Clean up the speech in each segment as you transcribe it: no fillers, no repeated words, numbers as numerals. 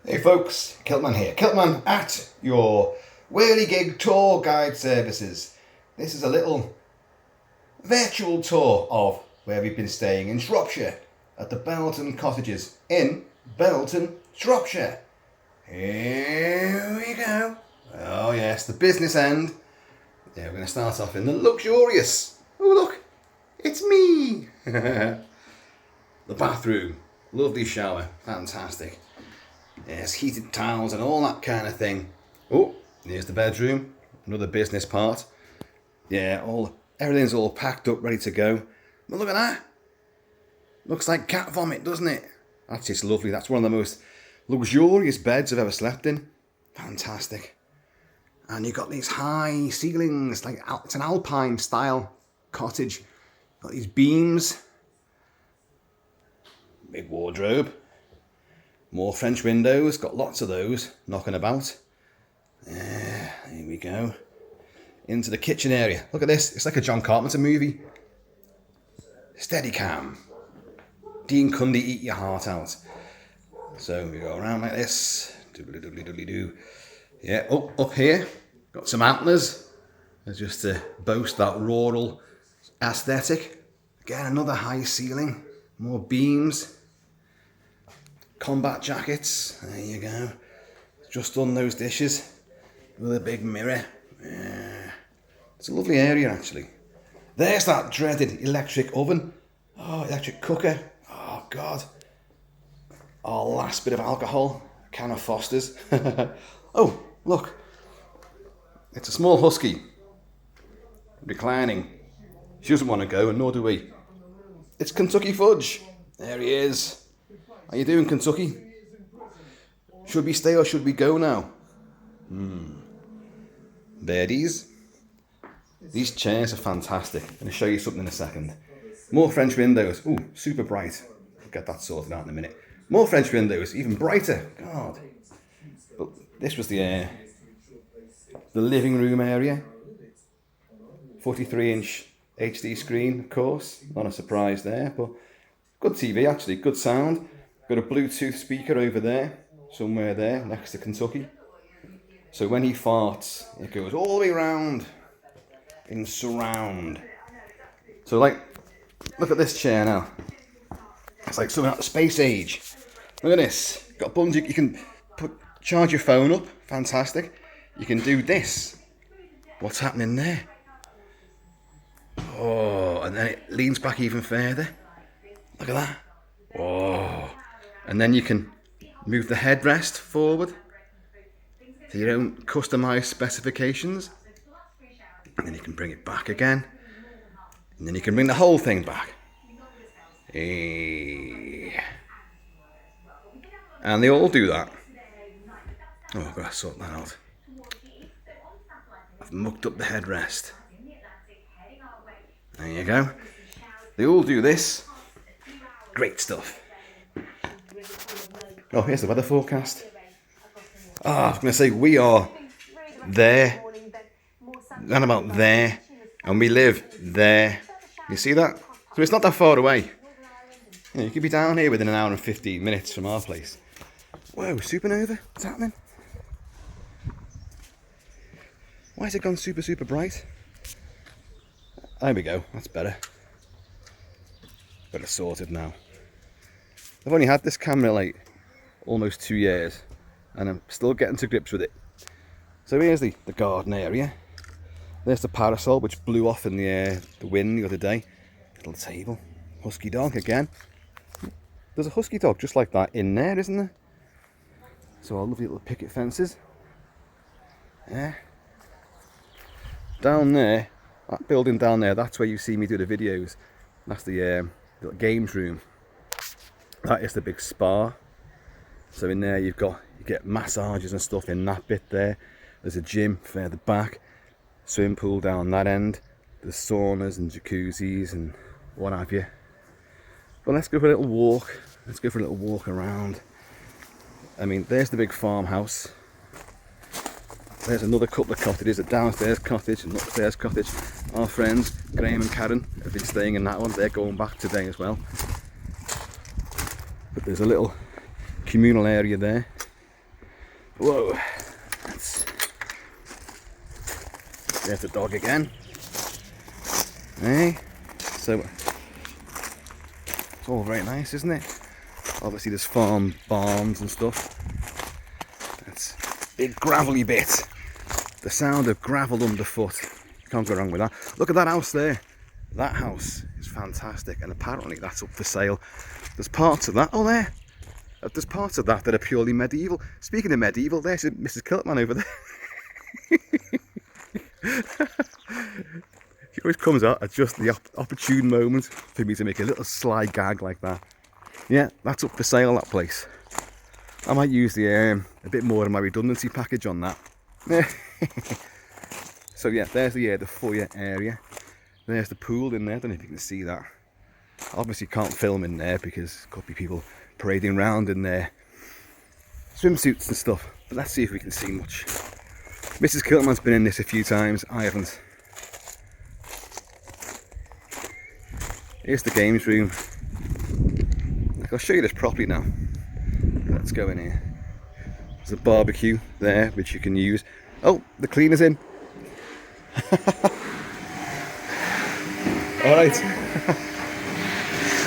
Hey folks, Kilt-Man here. Kilt-Man at your whirligig tour guide services. This is a little virtual tour of where we've been staying in Shropshire at the Belton Cottages in Belton, Shropshire. Here we go. Oh yes, the business end. Yeah, we're going to start off in the luxurious. Oh look, it's me. The bathroom, lovely shower, fantastic. Yes, heated towels and all that kind of thing. Oh, here's the bedroom, another business part. Yeah, everything's all packed up, ready to go. But look at that. Looks like cat vomit, doesn't it? That's just lovely. That's one of the most luxurious beds I've ever slept in. Fantastic. And you've got these high ceilings, like it's an alpine style cottage. Got these beams. Big wardrobe. More French windows, got lots of those knocking about. Here we go. Into the kitchen area. Look at this, it's like a John Carpenter movie. Steadicam. Dean Cundey, eat your heart out. So we go around like this. Doobly-doobly-doobly-doo. Yeah, up here, got some antlers. Just to boast that rural aesthetic. Again, another high ceiling. More beams. Combat jackets, there you go. Just done those dishes with a big mirror. Yeah. It's a lovely area actually. There's that dreaded electric oven. Oh, electric cooker. Oh God. Our last bit of alcohol. A can of Foster's. Oh, look. It's a small husky. Reclining. She doesn't want to go, and nor do we. It's Kentucky Fudge. There he is. How you doing, Kentucky? Should we stay or should we go now? Birdies. These chairs are fantastic. I'm going to show you something in a second. More French windows. Ooh, super bright. I'll get that sorted out in a minute. More French windows, even brighter. God. But this was the living room area. 43-inch HD screen, of course. Not a surprise there, but good TV actually, good sound. Got a Bluetooth speaker over there, somewhere there, next to Kentucky. So when he farts, it goes all the way around in surround. So like, look at this chair now. It's like something out of space age. Look at this. Got buttons, you can charge your phone up, fantastic. You can do this. What's happening there? Oh, and then it leans back even further. Look at that. Oh. And then you can move the headrest forward to your own customized specifications. And then you can bring it back again. And then you can bring the whole thing back. And they all do that. Oh, I've got to sort that out. I've mucked up the headrest. There you go. They all do this. Great stuff. Oh, here's the weather forecast. I was going to say, we are there, and about there, and we live there. You see that? So it's not that far away. You could be down here within an hour and 15 minutes from our place. Whoa, supernova? What's happening? Why has it gone super, super bright? There we go, that's better. Got it sorted now. I've only had this camera like almost 2 years and I'm still getting to grips with it. So here's the garden area. There's the parasol which blew off in the wind the other day. Little table. Husky dog again. There's a husky dog just like that in there, isn't there? So our lovely little picket fences. Yeah. Down there, that building down there, that's where you see me do the videos. That's the little games room. That is the big spa. So in there you get massages and stuff in that bit there. There's a gym further back, swimming pool down that end. There's saunas and jacuzzis and what have you. But let's go for a little walk. Let's go for a little walk around. I mean, there's the big farmhouse. There's another couple of cottages, a downstairs cottage and upstairs cottage. Our friends, Graham and Karen, have been staying in that one. They're going back today as well. But there's a little communal area there. Whoa. There's the dog again. Hey. So it's all very nice, isn't it? Obviously there's farm barns and stuff. That's a big gravelly bit. The sound of gravel underfoot. Can't go wrong with that. Look at that house there. That house is fantastic, and apparently that's up for sale. There's parts of that, oh there. There's parts of that that are purely medieval. Speaking of medieval, there's Mrs. Kilt-Man over there. She always comes out at just the opportune moment for me to make a little sly gag like that. Yeah, that's up for sale, that place. I might use the a bit more of my redundancy package on that. So yeah, there's the foyer area. There's the pool in there. I don't know if you can see that. Obviously can't film in there because could be people parading around in their swimsuits and stuff. But let's see if we can see much. Mrs. Kilt-Man's been in this a few times. I haven't. Here's the games room. I'll show you this properly now. Let's go in here. There's a barbecue there which you can use. Oh, the cleaner's in. Alright.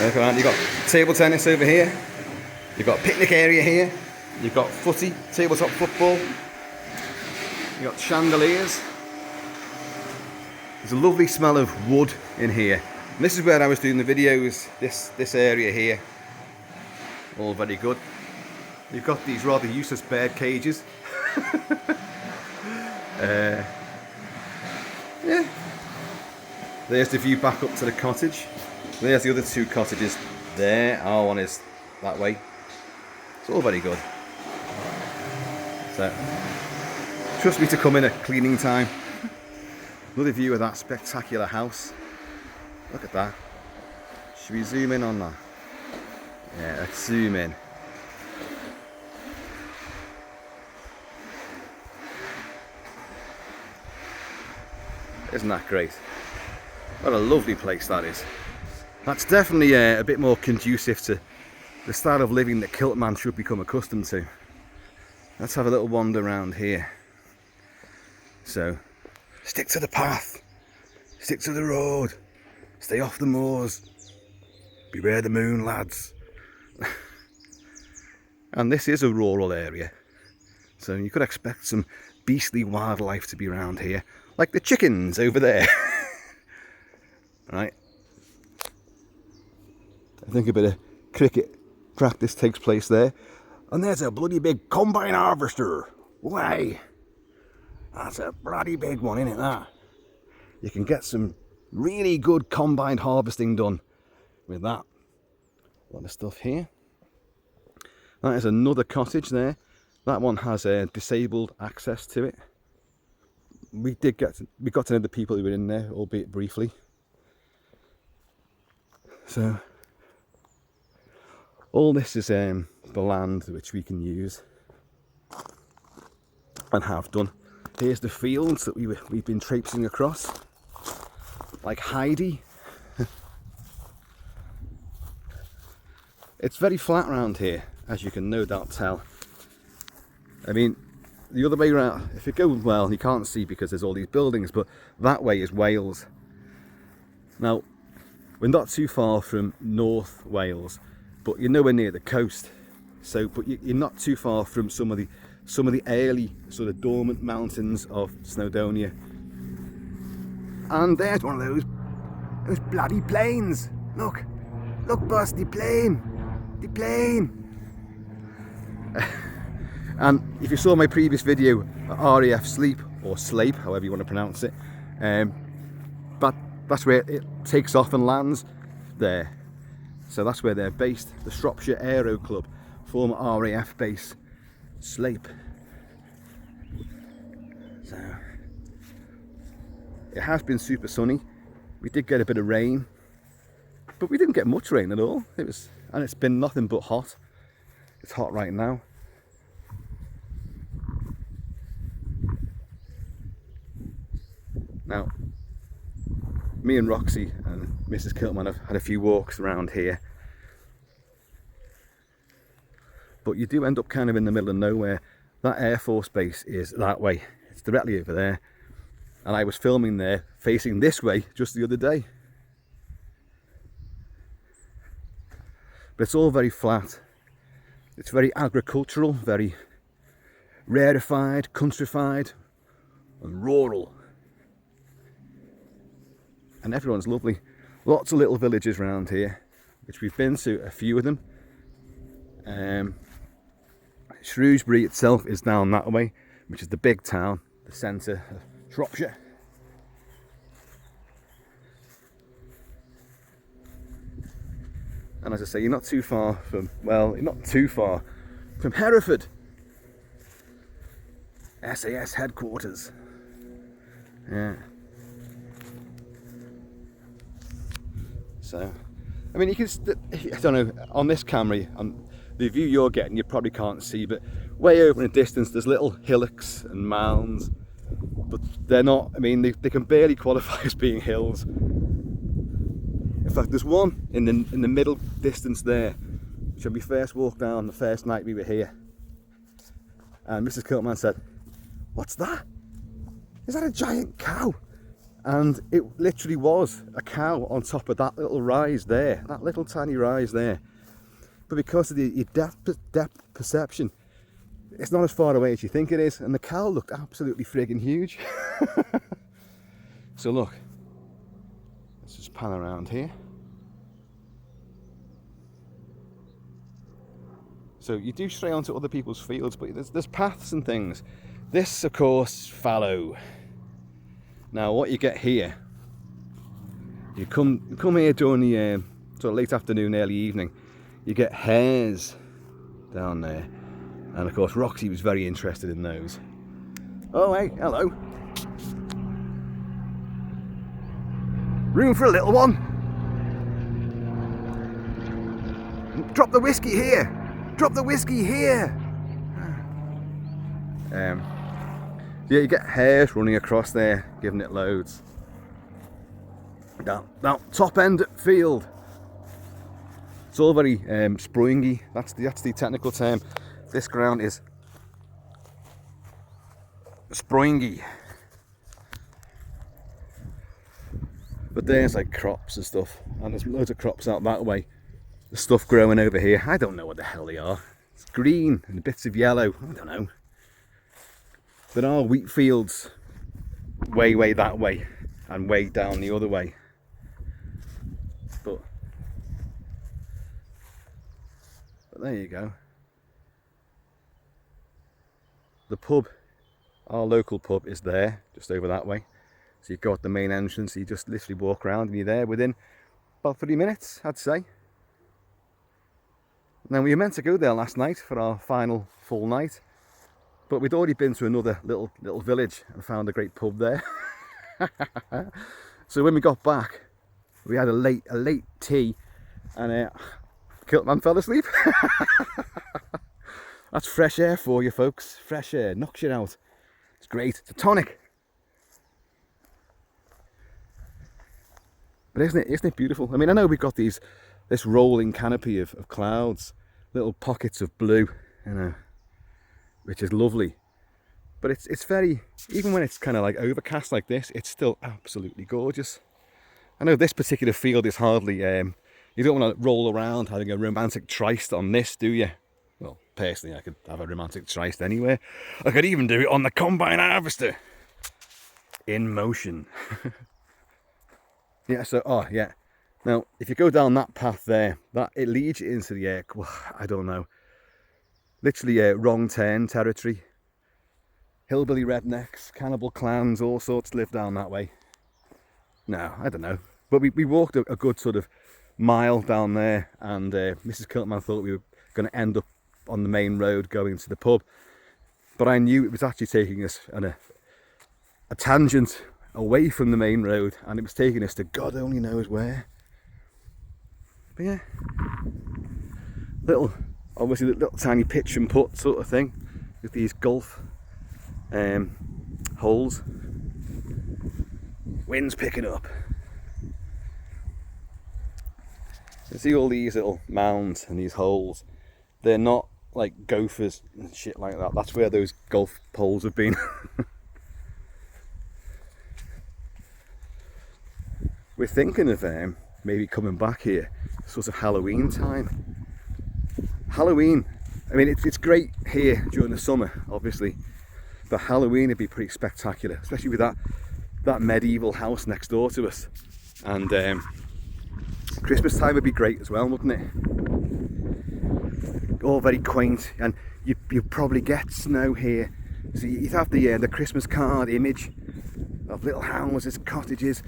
You've got table tennis over here. You've got a picnic area here. You've got footy, tabletop football. You've got chandeliers. There's a lovely smell of wood in here. And this is where I was doing the videos, this area here. All very good. You've got these rather useless bird cages. Yeah. There's the view back up to the cottage. There's the other two cottages there. Our one is that way. It's all very good. So, trust me to come in at cleaning time. Another view of that spectacular house. Look at that. Should we zoom in on that? Yeah, let's zoom in. Isn't that great? What a lovely place that is. That's definitely a bit more conducive to the style of living that Kilt-Man should become accustomed to. Let's have a little wander around here. So, stick to the path. Stick to the road. Stay off the moors. Beware the moon, lads. And this is a rural area. So you could expect some beastly wildlife to be around here. Like the chickens over there. Right. I think a bit of cricket practice takes place there. And there's a bloody big combine harvester. Why? That's a bloody big one, isn't it, that? You can get some really good combined harvesting done with that. A lot of stuff here. That is another cottage there. That one has a disabled access to it. We got to know the people who were in there, albeit briefly. So all this is the land which we can use and have done. Here's the fields that we've been traipsing across, like Heidi. It's very flat around here, as you can no doubt tell. I mean, the other way around, if you go, well, you can't see because there's all these buildings, but that way is Wales. Now, we're not too far from North Wales, but you're nowhere near the coast. So, but you're not too far from some of the early sort of dormant mountains of Snowdonia. And there's one of those bloody planes. Look, boss, the plane. And if you saw my previous video, RAF Sleep, or Slape, however you want to pronounce it, that's where it takes off and lands there. So that's where they're based, the Shropshire Aero Club, former RAF base, Slape. So it has been super sunny. We did get a bit of rain, but we didn't get much rain at all. And it's been nothing but hot. It's hot right now. Now, me and Roxy and Mrs. Kilt-Man have had a few walks around here. But you do end up kind of in the middle of nowhere. That Air Force base is that way. It's directly over there. And I was filming there, facing this way, just the other day. But it's all very flat. It's very agricultural, very rarefied, countrified, and rural. And everyone's lovely. Lots of little villages around here, which we've been to, a few of them. Shrewsbury itself is down that way, which is the big town, the centre of Shropshire. And as I say, you're not too far from, well, you're not too far from Hereford. SAS headquarters. Yeah. So, I mean, you can, I don't know, on this camera, on the view you're getting, you probably can't see, but way over in the distance, there's little hillocks and mounds, but they're not, I mean, they can barely qualify as being hills. In fact, there's one in the middle distance there, which when we first walked down the first night we were here, and Mrs. Kilt-Man said, "What's that? Is that a giant cow?" And it literally was a cow on top of that little rise there, that little tiny rise there. But because of the depth perception, it's not as far away as you think it is, and the cow looked absolutely friggin' huge. So look, let's just pan around here. So you do stray onto other people's fields, but there's paths and things. This, of course, fallow. Now, what you get here, you come here during the sort of late afternoon, early evening. You get hares down there, and of course, Roxy was very interested in those. Oh, hey, hello. Room for a little one. Drop the whiskey here. Drop the whiskey here. Yeah, you get hares running across there, giving it loads. Now top end field. It's all very springy. That's the technical term. This ground is springy. But there's like crops and stuff, and there's loads of crops out that way. There's stuff growing over here. I don't know what the hell they are. It's green and bits of yellow. I don't know. There are wheat fields way that way and way down the other way. But there you go. The pub, our local pub, is there, just over that way. So you go at the main entrance, you just literally walk around and you're there within about 30 minutes, I'd say. Now, we were meant to go there last night for our final full night, but we'd already been to another little village and found a great pub there. So when we got back, we had a late tea, and Kilt-Man fell asleep. That's fresh air for you, folks. Fresh air knocks you out. It's great. It's a tonic. But isn't it beautiful? I mean, I know we've got this rolling canopy of clouds, little pockets of blue, you know, which is lovely. But it's very, even when it's kind of like overcast like this, it's still absolutely gorgeous. I know this particular field is hardly, you don't want to roll around having a romantic tryst on this, do you? Well, personally, I could have a romantic tryst anywhere. I could even do it on the combine harvester. In motion. Yeah, so, oh, yeah. Now, if you go down that path there, it leads you into the, well, I don't know, literally wrong turn territory. Hillbilly rednecks, cannibal clans, all sorts live down that way. No, I don't know. But we walked a good sort of mile down there, and Mrs. Kilt-Man thought we were going to end up on the main road going to the pub. But I knew it was actually taking us on a tangent away from the main road, and it was taking us to God only knows where. But yeah, obviously little tiny pitch and putt sort of thing with these golf holes. Wind's picking up. You see all these little mounds and these holes. They're not like gophers and shit like that. That's where those golf poles have been. We're thinking of maybe coming back here sort of Halloween time. Halloween, I mean it's great here during the summer obviously, but Halloween would be pretty spectacular, especially with that medieval house next door to us. And Christmas time would be great as well, wouldn't it? All very quaint, and you'd probably get snow here, so you'd have the Christmas card image of little houses, cottages,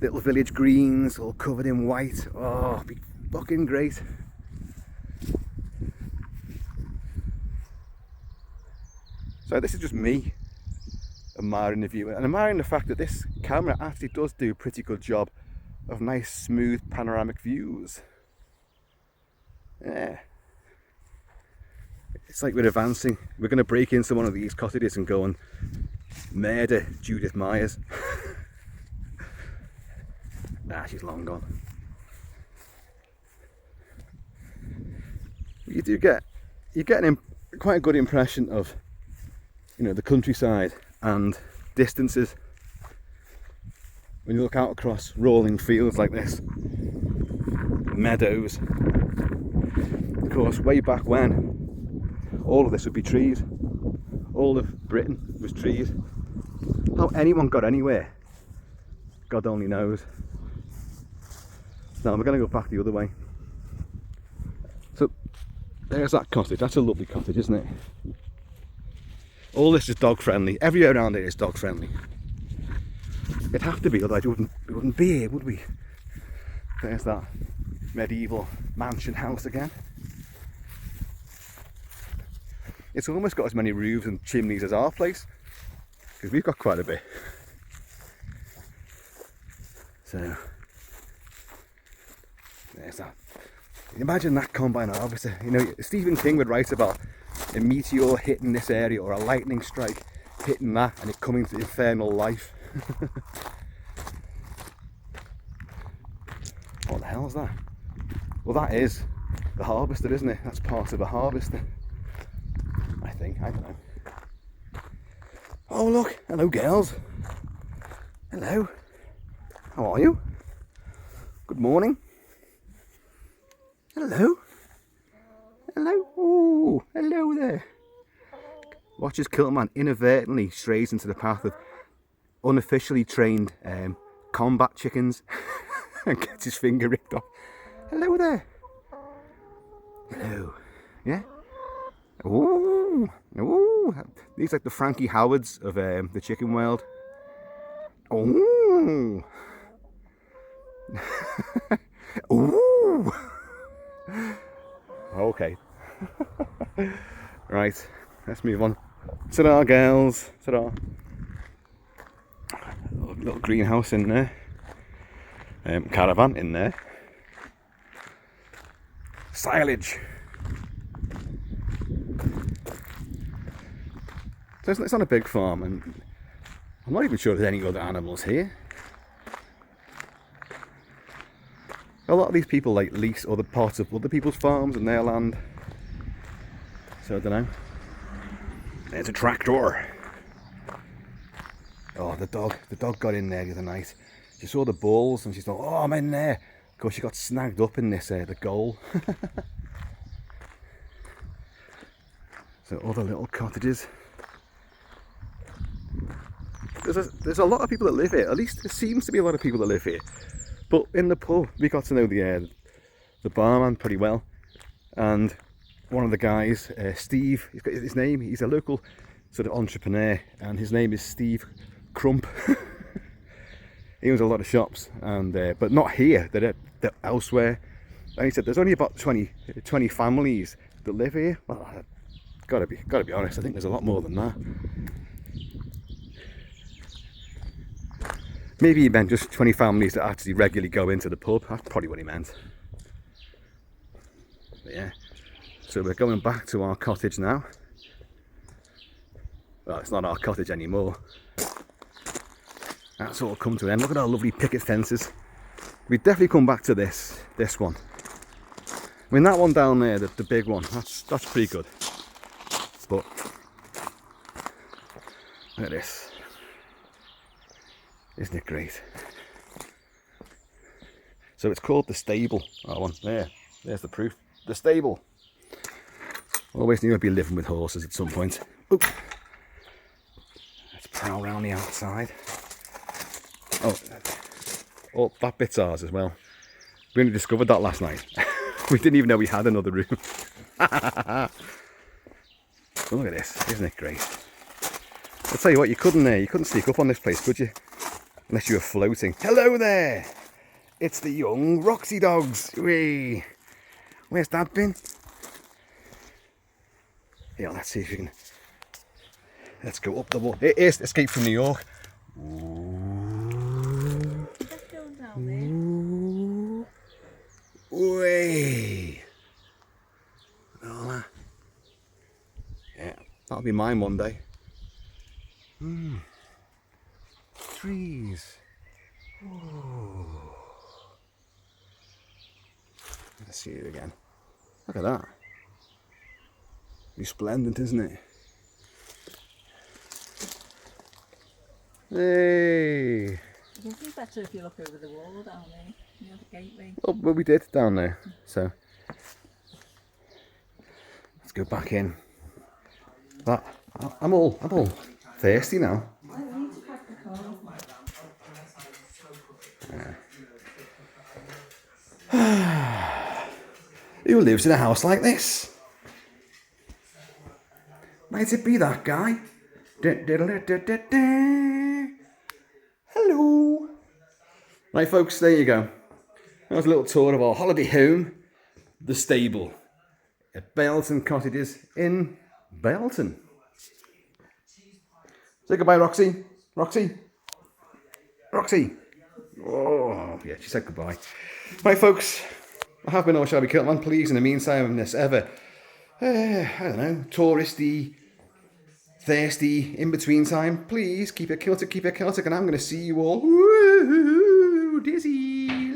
little village greens all covered in white. Oh, it'd be fucking great. So this is just me admiring the view and admiring the fact that this camera actually does do a pretty good job of nice smooth panoramic views. Yeah. It's like we're advancing. We're going to break into one of these cottages and go and murder Judith Myers. Nah, she's long gone. You get quite a good impression of, you know, the countryside and distances when you look out across rolling fields like this, meadows. Of course, way back when, all of this would be trees. All of Britain was trees. How anyone got anywhere, God only knows. Now we're going to go back the other way. So there's that cottage. That's a lovely cottage, isn't it? All this is dog friendly. Everywhere around here is dog friendly. It'd have to be, otherwise we wouldn't be here, would we? There's that medieval mansion house again. It's almost got as many roofs and chimneys as our place, because we've got quite a bit. So there's that. Imagine that combine harvester. You know, Stephen King would write about a meteor hitting this area or a lightning strike hitting that and it coming to infernal life. What the hell's that? Well, that is the harvester, isn't it? That's part of a harvester, I think. I don't know. Oh look, hello girls. Hello. How are you? Good morning. Hello. Hello. Oh, hello there. Watch as Kilt-Man inadvertently strays into the path of unofficially trained combat chickens and gets his finger ripped off. Hello there. Hello. Yeah? Ooh. Ooh. These like the Frankie Howards of the chicken world. Ooh. Ooh. Okay. Right, let's move on. Ta-da, girls. Ta-da. Little greenhouse in there. Caravan in there. Silage. So it's on a big farm, and I'm not even sure there's any other animals here. A lot of these people like lease other parts of other people's farms and their land. So I don't know. There's a tractor. Oh, the dog got in there the other night. She saw the balls and she thought, oh, I'm in there. Of course, she got snagged up in this, the goal. So other little cottages. There's a lot of people that live here. At least there seems to be a lot of people that live here. But in the pub, we got to know the barman pretty well, and one of the guys, Steve, he's got his name. He's a local sort of entrepreneur, and his name is Steve Crump. He owns a lot of shops, and but not here. They're elsewhere. And he said there's only about 20 families that live here. Well, gotta be honest. I think there's a lot more than that. Maybe he meant just 20 families that actually regularly go into the pub. That's probably what he meant. But yeah, so we're going back to our cottage now. Well, it's not our cottage anymore. That's all come to an end. Look at our lovely picket fences. We'd definitely come back to this one. I mean, that one down there, the big one, that's pretty good. Look at this. Isn't it great? So it's called the Stable. That one. There's the proof. The Stable. Always knew I'd be living with horses at some point. Oop. Let's prowl around the outside. Oh, that bit's ours as well. We only discovered that last night. We didn't even know we had another room. Look at this. Isn't it great? I'll tell you what, you couldn't sneak up on this place, could you? Unless you were floating. Hello there! It's the young Roxy dogs. Whee! Where's Dad been? Yeah, let's see if you can. Let's go up the wall. It is Escape from New York. Let's go down there. Way. Yeah, that'll be mine one day. Trees. Ooh. Let's see it again. Look at that. Resplendent, isn't it? Hey. It would be better if you look over the wall down there, near the gateway. Oh, well, we did down there. So let's go back in. That I'm all thirsty now. I need to pack the car. Who lives in a house like this? Might it be that guy? Hello. Right, folks, there you go. That was a little tour of our holiday home, the Stable, at Belton Cottages in Belton. Say goodbye, Roxy. Roxy. Roxy. Oh, yeah, she said goodbye. Right, folks, I have been all Shabby Kilt-Man. Please, in the meantime, in this ever, I don't know, touristy, thirsty, in-between time, please keep it Celtic, and I'm going to see you all. Woo, dizzy.